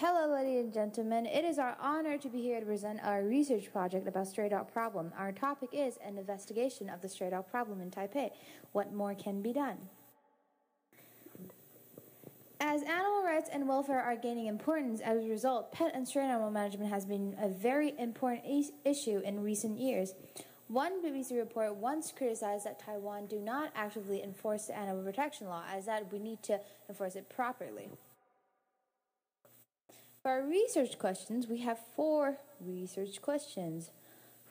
Hello, ladies and gentlemen. It is our honor to be here to present our research project about stray dog problem. Our topic is an investigation of the stray dog problem in Taipei. What more can be done? As animal rights and welfare are gaining importance as a result, pet and stray animal management has been a very important issue in recent years. One BBC report once criticized that Taiwan do not actively enforce the animal protection law, as that we need to enforce it properly. For our research questions, we have 4 research questions.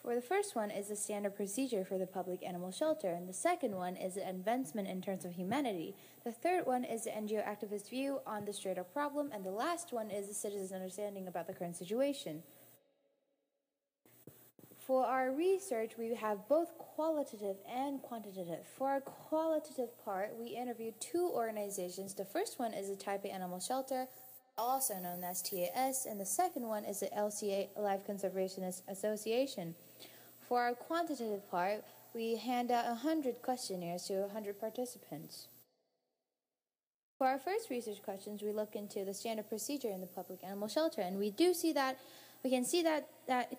For the first one is the standard procedure for the public animal shelter, and the second one is the advancement in terms of humanity. The third one is the NGO activist view on the stray dog problem, and the last one is the citizens' understanding about the current situation. For our research, we have both qualitative and quantitative. For our qualitative part, we interviewed 2 organizations. The first one is the Taipei Animal Shelter, also known as TAS, and the second one is the LCA, Life Conservationist Association. For our quantitative part, we hand out 100 questionnaires to 100 participants. For our first research questions, we look into the standard procedure in the public animal shelter, and we can see that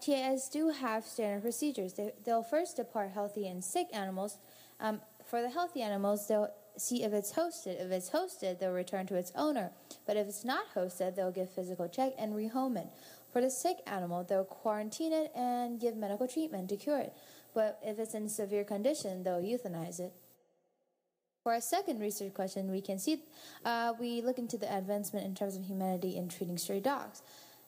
TAS do have standard procedures. They'll first depart healthy and sick animals. For the healthy animals, they'll see if it's hosted. If it's hosted, they'll return to its owner. But if it's not hosted, they'll give physical check and rehome it. For the sick animal, they'll quarantine it and give medical treatment to cure it. But if it's in severe condition, they'll euthanize it. For our second research question, we look into the advancement in terms of humanity in treating stray dogs.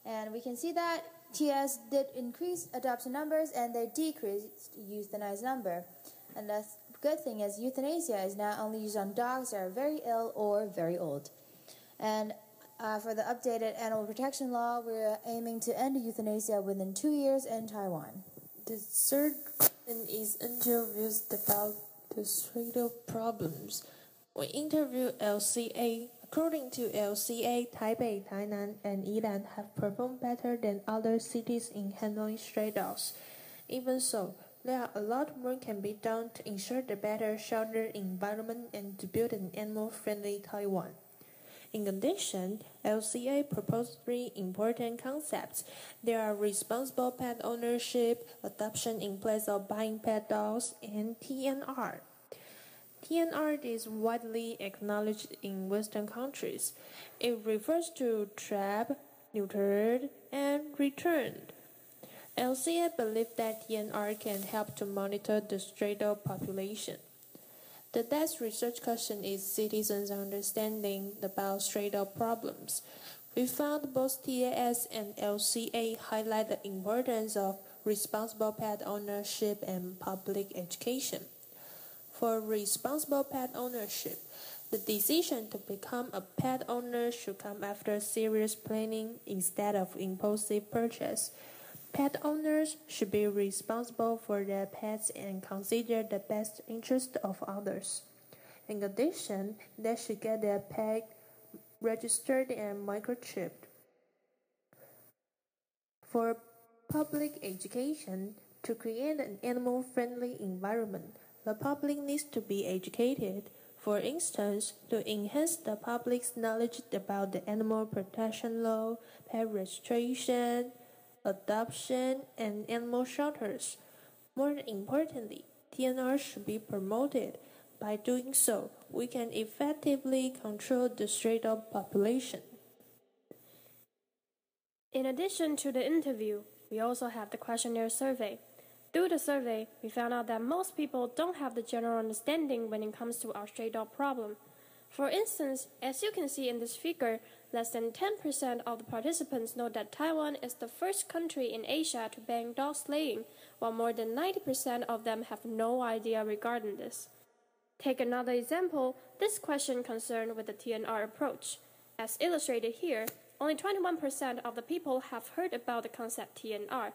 And we can see that TS did increase adoption numbers and they decreased euthanized number. And the good thing is euthanasia is now only used on dogs that are very ill or very old. And for the updated animal protection law, we're aiming to end euthanasia within 2 years in Taiwan. The third question is interviews about the stray dog problems. We interviewed LCA. According to LCA, Taipei, Tainan, and Yilan have performed better than other cities in handling stray dogs. Even so, there are a lot more can be done to ensure the better shelter environment and to build an animal-friendly Taiwan. In addition, LCA proposed 3 important concepts. There are responsible pet ownership, adoption in place of buying pet dogs, and TNR. TNR is widely acknowledged in Western countries. It refers to trapped, neutered, and returned. LCA believes that TNR can help to monitor the stray dog population. The next research question is citizens' understanding about stray dog problems. We found both TAS and LCA highlight the importance of responsible pet ownership and public education. For responsible pet ownership, the decision to become a pet owner should come after serious planning instead of impulsive purchase. Pet owners should be responsible for their pets and consider the best interest of others. In addition, they should get their pet registered and microchipped. For public education, to create an animal-friendly environment, the public needs to be educated. For instance, to enhance the public's knowledge about the animal protection law, pet registration, adoption, and animal shelters. More importantly, TNR should be promoted. By doing so, we can effectively control the stray dog population. In addition to the interview, we also have the questionnaire survey. Through the survey, we found out that most people don't have the general understanding when it comes to our stray dog problem. For instance, as you can see in this figure, less than 10% of the participants know that Taiwan is the first country in Asia to ban dog slaying, while more than 90% of them have no idea regarding this. Take another example, this question concerned with the TNR approach. As illustrated here, only 21% of the people have heard about the concept TNR.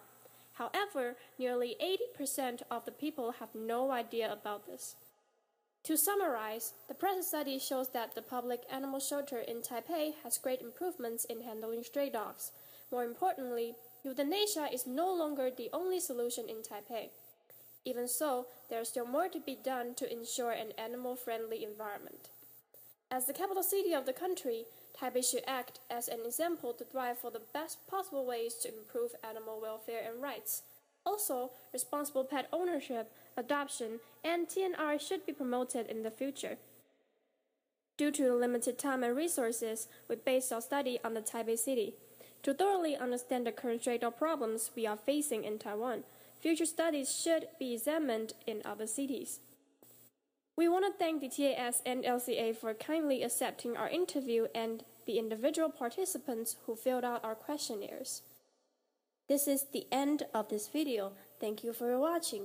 However, nearly 80% of the people have no idea about this. To summarize, the present study shows that the public animal shelter in Taipei has great improvements in handling stray dogs. More importantly, euthanasia is no longer the only solution in Taipei. Even so, there is still more to be done to ensure an animal-friendly environment. As the capital city of the country, Taipei should act as an example to thrive for the best possible ways to improve animal welfare and rights. Also, responsible pet ownership, adoption, and TNR should be promoted in the future. Due to the limited time and resources, we based our study on the Taipei city. To thoroughly understand the current stray dog problems we are facing in Taiwan, future studies should be examined in other cities. We want to thank the TAS and LCA for kindly accepting our interview and the individual participants who filled out our questionnaires. This is the end of this video. Thank you for watching.